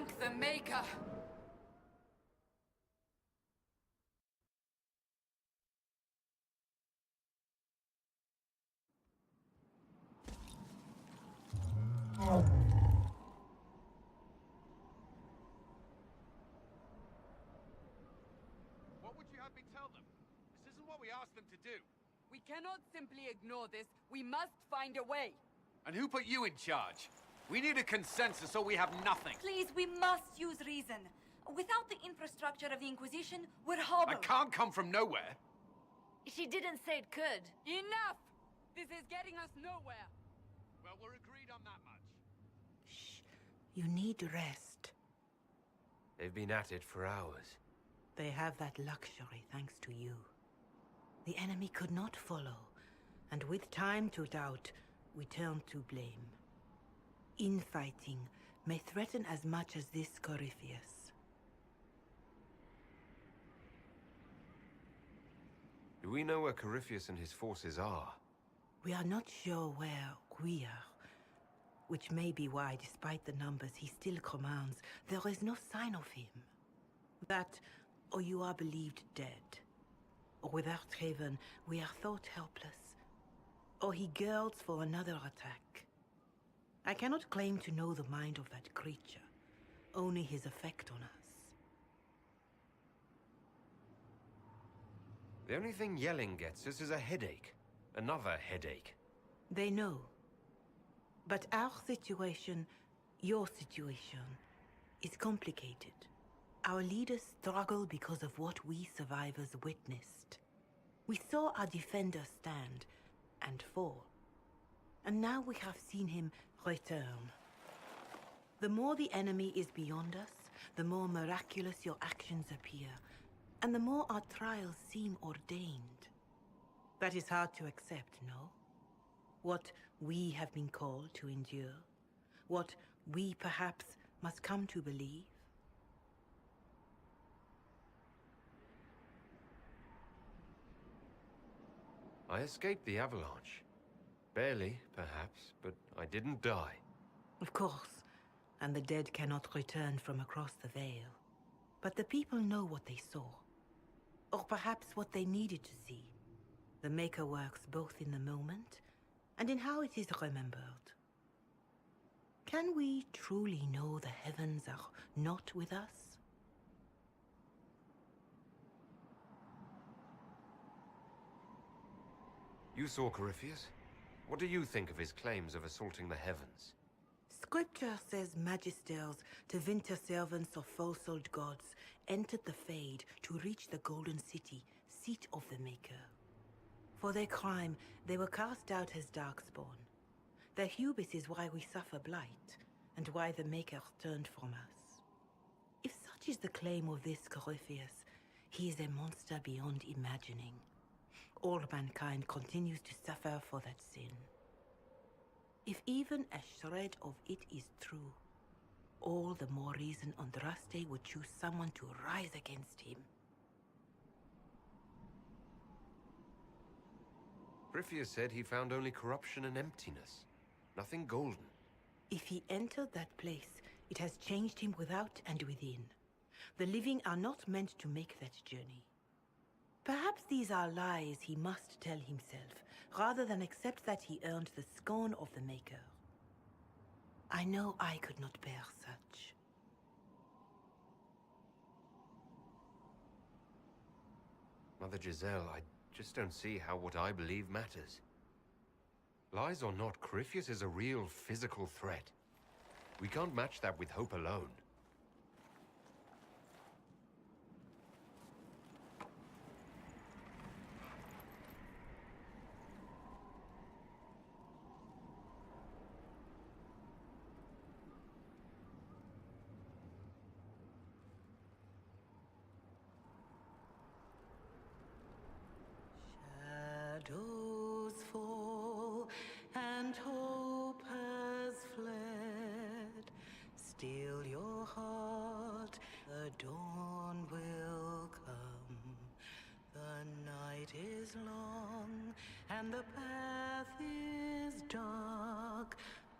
thank the Maker. What would you have me tell them? This isn't what we asked them to do. We cannot simply ignore this. We must find a way. And who put you in charge? We need a consensus or we have nothing. Please, we must use reason. Without the infrastructure of the Inquisition, we're I hobbled. can't come from nowhere. She didn't say it could. Enough! This is getting us nowhere. Well, we're agreed on that much. Shh. You need rest. They've been at it for hours. They have that luxury thanks to you. The enemy could not follow, and with time to doubt, we turn to blame. Infighting may threaten as much as this Corypheus. Do we know where Corypheus and his forces are? We are not sure where we are, which may be why, despite the numbers he still commands, there is no sign of him. That, or you are believed dead. Or without Haven, we are thought helpless. Or he girds for another attack. I cannot claim to know the mind of that creature, only his effect on us. The only thing yelling gets us is a headache. Another headache. They know. But our situation, your situation, is complicated. Our leaders struggle because of what we survivors witnessed. We saw our defender stand and fall. And now we have seen him return. The more the enemy is beyond us, the more miraculous your actions appear, and the more our trials seem ordained. That is hard to accept, no? What we have been called to endure, what we perhaps must come to believe. I escaped the avalanche. Barely, perhaps, but I didn't die. Of course, and the dead cannot return from across the veil. But the people know what they saw. Or perhaps what they needed to see. The Maker works both in the moment and in how it is remembered. Can we truly know the heavens are not with us? You saw Corypheus? What do you think of his claims of assaulting the heavens? Scripture says magisters, winter servants of false-old gods, entered the Fade to reach the Golden City, seat of the Maker. For their crime, they were cast out as Darkspawn. Their hubris is why we suffer blight, and why the Maker turned from us. If such is the claim of this Corypheus, he is a monster beyond imagining. All mankind continues to suffer for that sin. If even a shred of it is true, all the more reason Andraste would choose someone to rise against him. Corypheus said he found only corruption and emptiness. Nothing golden. If he entered that place, it has changed him without and within. The living are not meant to make that journey. Perhaps these are lies he must tell himself, rather than accept that he earned the scorn of the Maker. I know I could not bear such. Mother Giselle, I just don't see how what I believe matters. Lies or not, Corypheus is a real physical threat. We can't match that with hope alone. Shadows fall and hope has fled. Still your heart, the dawn will come. The night is long and the path is dark.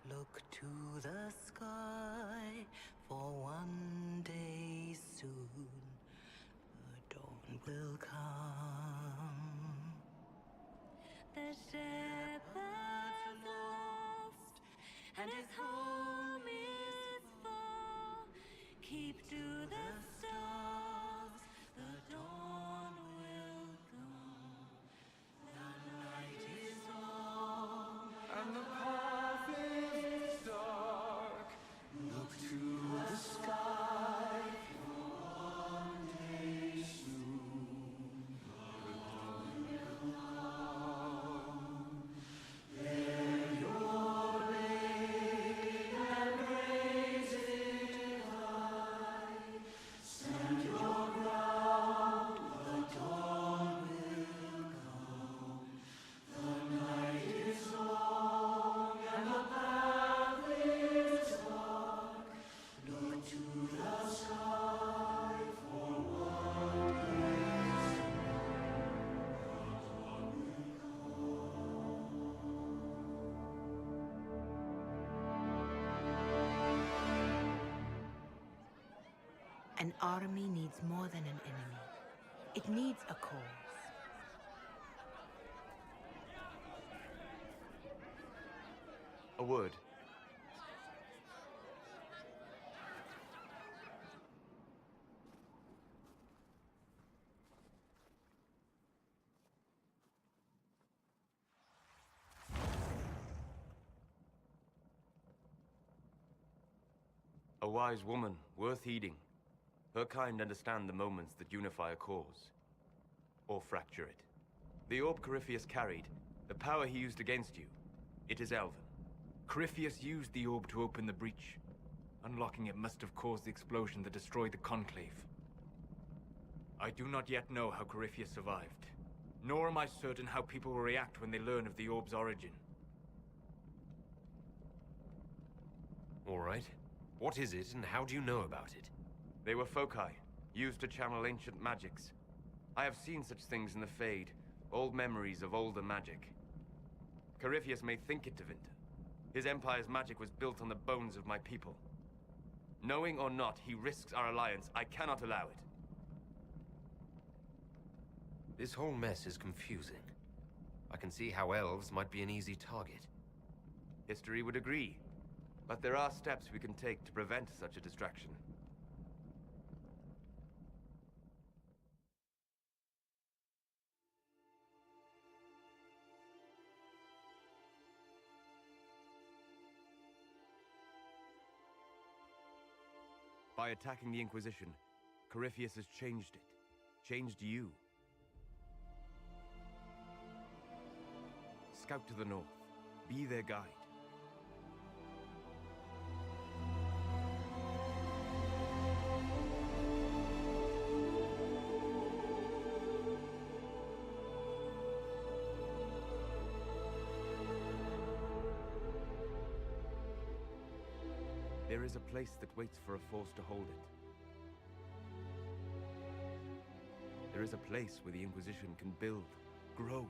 Look to the sky for one An army needs more than an enemy. It needs a cause. A word. A wise woman, worth heeding. Her kind understand the moments that unify a cause. Or fracture it. The orb Corypheus carried, the power he used against you, it is Elven. Corypheus used the orb to open the breach. Unlocking it must have caused the explosion that destroyed the Conclave. I do not yet know how Corypheus survived, nor am I certain how people will react when they learn of the orb's origin. All right. What is it, and how do you know about it? They were foci, used to channel ancient magics. I have seen such things in the Fade, old memories of older magic. Corypheus may think it Tevinter. His empire's magic was built on the bones of my people. Knowing or not, he risks our alliance. I cannot allow it. This whole mess is confusing. I can see how elves might be an easy target. History would agree. But there are steps we can take to prevent such a distraction. By attacking the Inquisition, Corypheus has changed it. Changed you. Scout to the north. Be their guide. There is a place that waits for a force to hold it. There is a place where the Inquisition can build, grow.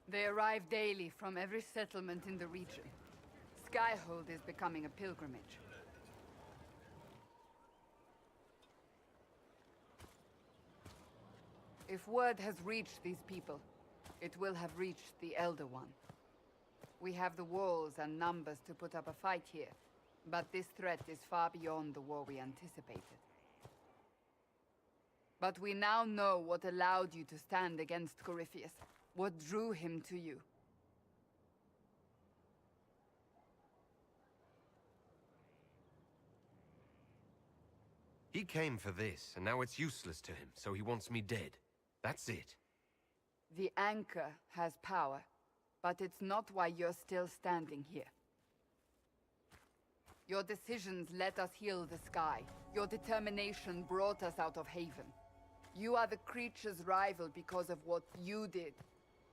They arrive daily from every settlement in the region. Skyhold is becoming a pilgrimage. If word has reached these people, it will have reached the Elder One. We have the walls and numbers to put up a fight here, but this threat is far beyond the war we anticipated. But we now know what allowed you to stand against Corypheus, what drew him to you. He came for this, and now it's useless to him, so he wants me dead. That's it. The Anchor has power, but it's not why you're still standing here. Your decisions let us heal the sky. Your determination brought us out of Haven. You are the creature's rival because of what you did.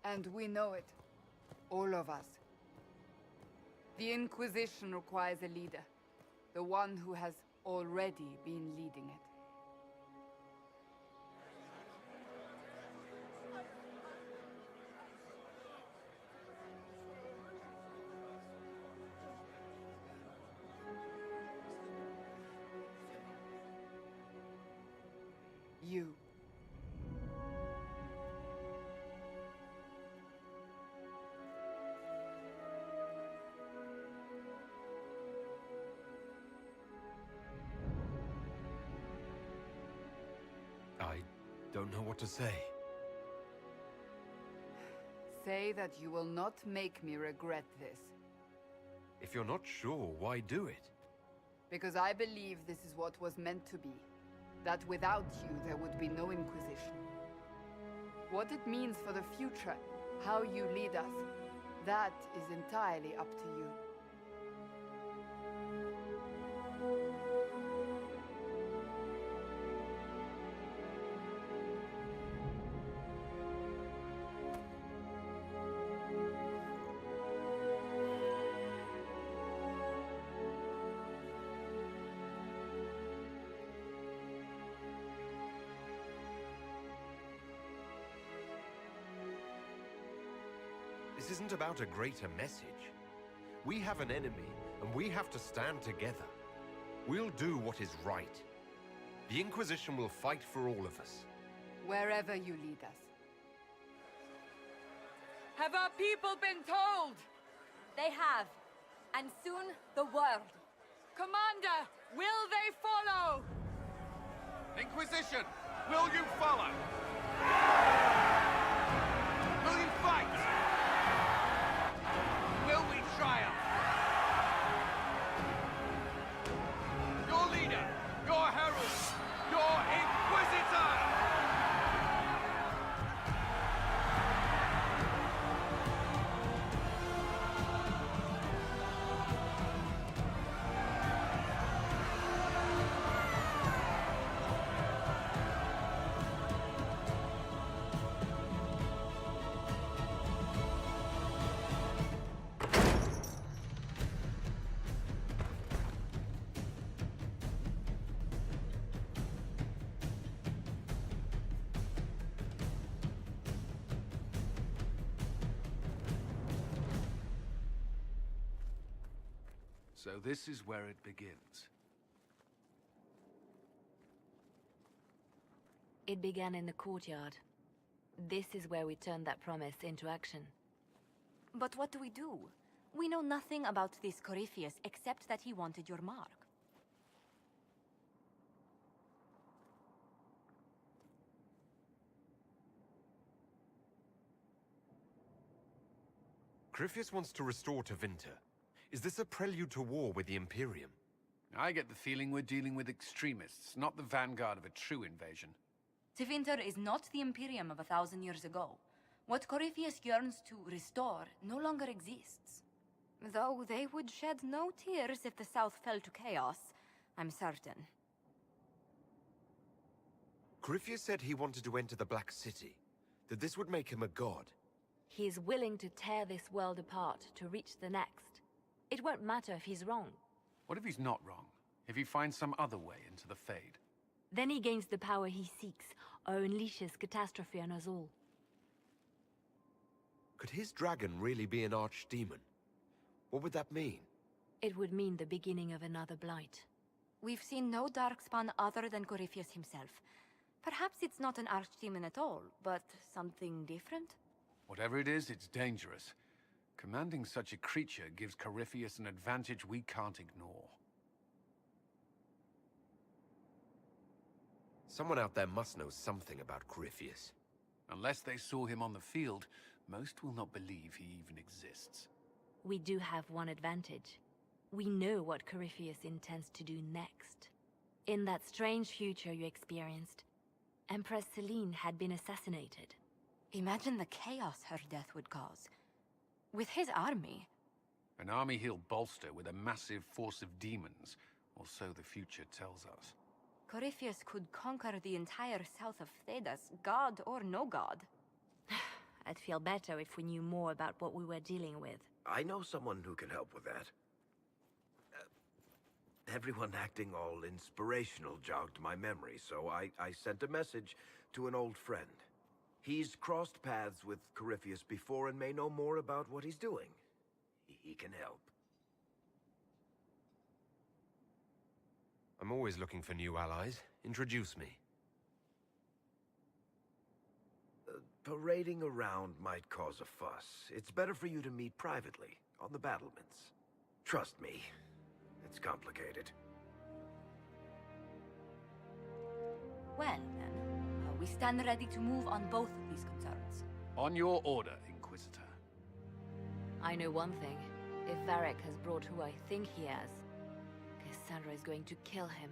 And we know it. All of us. The Inquisition requires a leader. The one who has already been leading it. You. I don't know what to say. Say that you will not make me regret this. If you're not sure, why do it? Because I believe this is what was meant to be. That without you, there would be no Inquisition. What it means for the future, how you lead us, that is entirely up to you. This isn't about a greater message. We have an enemy, and we have to stand together. We'll do what is right. The Inquisition will fight for all of us. Wherever you lead us. Have our people been told? They have. And soon, the world. Commander, will they follow? Inquisition, will you follow? Will you fight? Will we triumph? Your leader, your herald, your Inquisitor! So this is where it begins. It began in the courtyard. This is where we turned that promise into action. But what do? We know nothing about this Corypheus except that he wanted your mark. Corypheus wants to restore Tevinter. Is this a prelude to war with the Imperium? I get the feeling we're dealing with extremists, not the vanguard of a true invasion. Tevinter is not the Imperium of 1,000 years ago. What Corypheus yearns to restore no longer exists. Though they would shed no tears if the South fell to chaos, I'm certain. Corypheus said he wanted to enter the Black City, that this would make him a god. He is willing to tear this world apart to reach the next. It won't matter if he's wrong. What if he's not wrong? If he finds some other way into the Fade? Then he gains the power he seeks, or unleashes catastrophe on us all. Could his dragon really be an archdemon? What would that mean? It would mean the beginning of another blight. We've seen no Darkspawn other than Corypheus himself. Perhaps it's not an archdemon at all, but something different? Whatever it is, it's dangerous. Commanding such a creature gives Corypheus an advantage we can't ignore. Someone out there must know something about Corypheus. Unless they saw him on the field, most will not believe he even exists. We do have one advantage. We know what Corypheus intends to do next. In that strange future you experienced, Empress Celine had been assassinated. Imagine the chaos her death would cause. With his army. An army he'll bolster with a massive force of demons, or so the future tells us. Corypheus could conquer the entire south of Thedas, god or no god. I'd feel better if we knew more about what we were dealing with. I know someone who can help with that. Everyone acting all inspirational jogged my memory, so I sent a message to an old friend. He's crossed paths with Corypheus before and may know more about what he's doing. He can help. I'm always looking for new allies. Introduce me. Parading around might cause a fuss. It's better for you to meet privately, on the battlements. Trust me, it's complicated. Well, then, we stand ready to move on both of these concerns. On your order, Inquisitor. I know one thing. If Varric has brought who I think he has, Cassandra is going to kill him.